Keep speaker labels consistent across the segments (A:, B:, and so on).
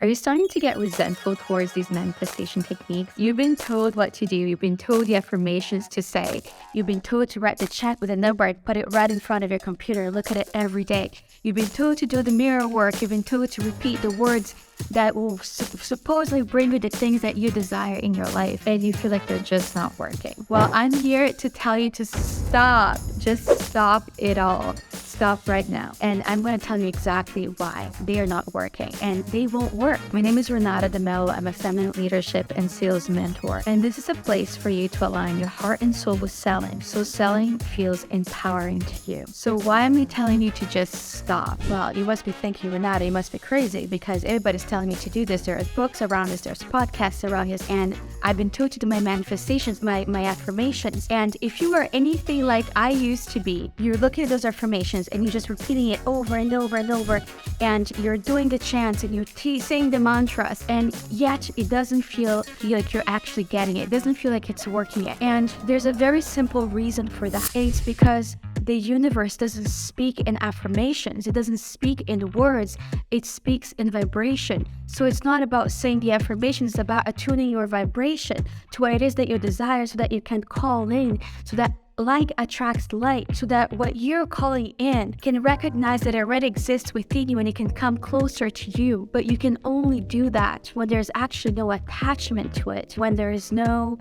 A: Are you starting to get resentful towards these manifestation techniques? You've been told what to do. You've been told the affirmations to say. You've been told to write the check with a number and put it right in front of your computer. Look at it every day. You've been told to do the mirror work. You've been told to repeat the words that will supposedly bring you the things that you desire in your life, and you feel like they're just not working. Well, I'm here to tell you to stop. Just stop it all. Stop right now. And I'm going to tell you exactly why they are not working, and they won't work. My name is Renata DeMello. I'm a feminine leadership and sales mentor. And this is a place for you to align your heart and soul with selling, so selling feels empowering to you. So why am I telling you to just stop? Well, you must be thinking, Renata, you must be crazy because everybody's telling me to do this. There are books around this, there's podcasts around this, and I've been told to do my manifestations, my affirmations. And if you are anything like I used to be, you're looking at those affirmations and you're just repeating it over and over and over, and you're doing the chants and you're saying the mantras, and yet it doesn't feel like you're actually getting it. It doesn't feel like it's working yet. And there's a very simple reason for that. It's because the universe doesn't speak in affirmations. It doesn't speak in words. It speaks in vibration. So it's not about saying the affirmations, it's about attuning your vibration to what it is that you desire, so that you can call in, so that like attracts like, so that what you're calling in can recognize that it already exists within you and it can come closer to you. But you can only do that when there's actually no attachment to it, when there is no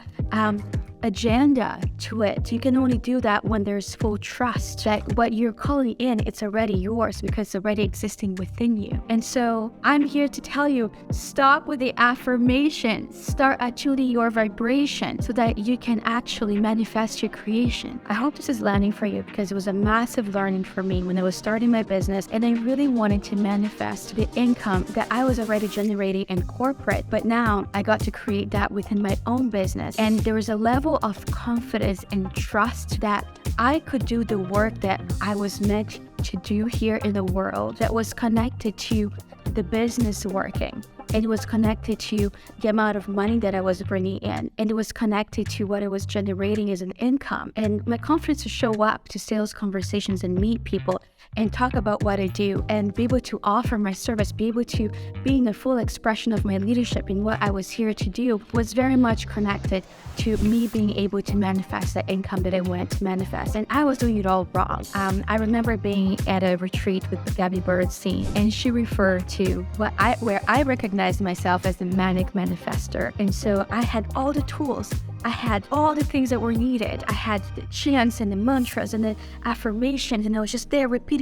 A: agenda to it. You can only do that when there's full trust that what you're calling in, it's already yours because it's already existing within you. And so I'm here to tell you, stop with the affirmation. Start attuning your vibration so that you can actually manifest your creation. I hope this is landing for you because it was a massive learning for me when I was starting my business, and I really wanted to manifest the income that I was already generating in corporate. But now I got to create that within my own business. And there was a level of confidence and trust that I could do the work that I was meant to do here in the world, that was connected to the business working. It was connected to the amount of money that I was bringing in, and it was connected to what I was generating as an income. And my confidence to show up to sales conversations and meet people and talk about what I do and be able to offer my service, be able to be in the full expression of my leadership in what I was here to do, was very much connected to me being able to manifest the income that I wanted to manifest. And I was doing it all wrong. I remember being at a retreat with Gabby Birdstein, and she referred to where I recognized myself as the manic manifester. And so I had all the tools. I had all the things that were needed. I had the chants and the mantras and the affirmations, and I was just there repeating.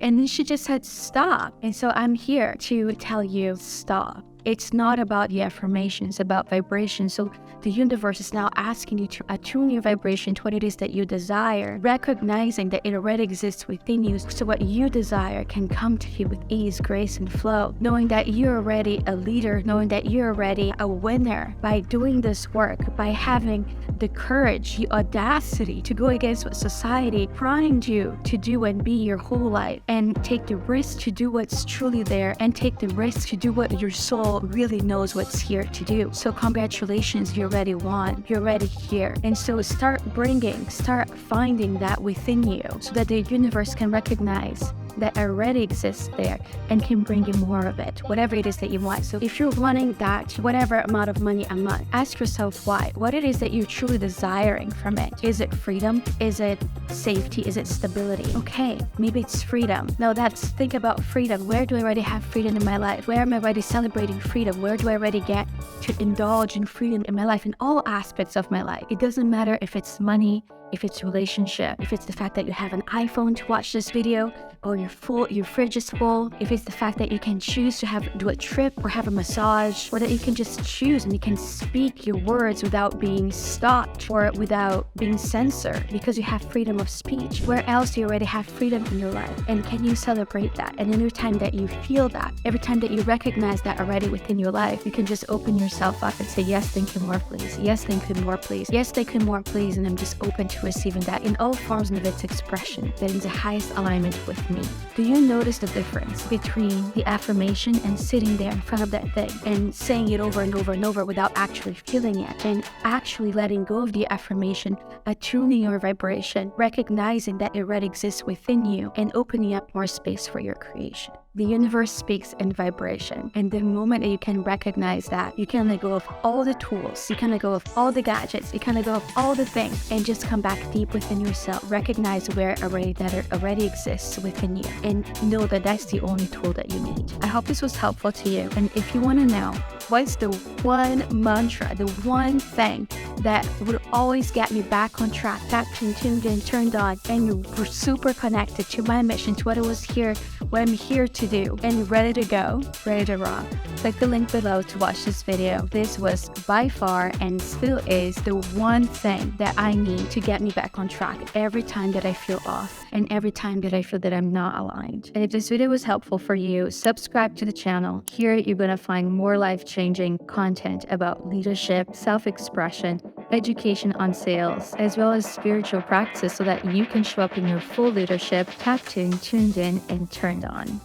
A: And then she just said, stop. And so I'm here to tell you, stop. It's not about the affirmation, it's about vibration. So the universe is now asking you to attune your vibration to what it is that you desire, recognizing that it already exists within you, so what you desire can come to you with ease, grace, and flow, knowing that you're already a leader, knowing that you're already a winner by doing this work, by having the courage, the audacity to go against what society primed you to do and be your whole life, and take the risk to do what's truly there, and take the risk to do what your soul really knows what's here to do. So congratulations, you already won. You're already here. And so start finding that within you so that the universe can recognize that already exists there and can bring you more of it, whatever it is that you want. So if you're wanting that, whatever amount of money a month, ask yourself why. What it is that you're truly desiring from it. Is it freedom? Is it safety? Is it stability? Okay, maybe it's freedom. Now think about freedom. Where do I already have freedom in my life? Where am I already celebrating freedom? Where do I already get to indulge in freedom in my life, in all aspects of my life? It doesn't matter if it's money, if it's relationship, if it's the fact that you have an iPhone to watch this video, or your fridge is full, if it's the fact that you can choose to do a trip or have a massage, or that you can just choose and you can speak your words without being stopped or without being censored because you have freedom of speech. Where else do you already have freedom in your life? And can you celebrate that? And every time that you feel that, every time that you recognize that already within your life, you can just open yourself up and say, yes, thank you, more please. Yes, thank you, more please. Yes, thank you, more please. And I'm just open to receiving that in all forms of its expression that is the highest alignment with me. Do you notice the difference between the affirmation and sitting there in front of that thing and saying it over and over and over without actually feeling it, and actually letting go of the affirmation, attuning your vibration, recognizing that it already exists within you, and opening up more space for your creation? The universe speaks in vibration. And the moment that you can recognize that, you can let go of all the tools, you can let go of all the gadgets, you can let go of all the things, and just come back deep within yourself. Recognize where that already exists within you, and know that that's the only tool that you need. I hope this was helpful to you. And if you want to know what's the one mantra, the one thing that would always get me back on track, tapped in, tuned in, turned on, and you were super connected to my mission, to what I'm here to do, and ready to go, ready to rock, click the link below to watch this video. This was by far and still is the one thing that I need to get me back on track every time that I feel off and every time that I feel that I'm not aligned. And if this video was helpful for you, subscribe to the channel. Here you're going to find more life-changing content about leadership, self-expression, education on sales, as well as spiritual practices so that you can show up in your full leadership, tapped in, tuned in, and turned on.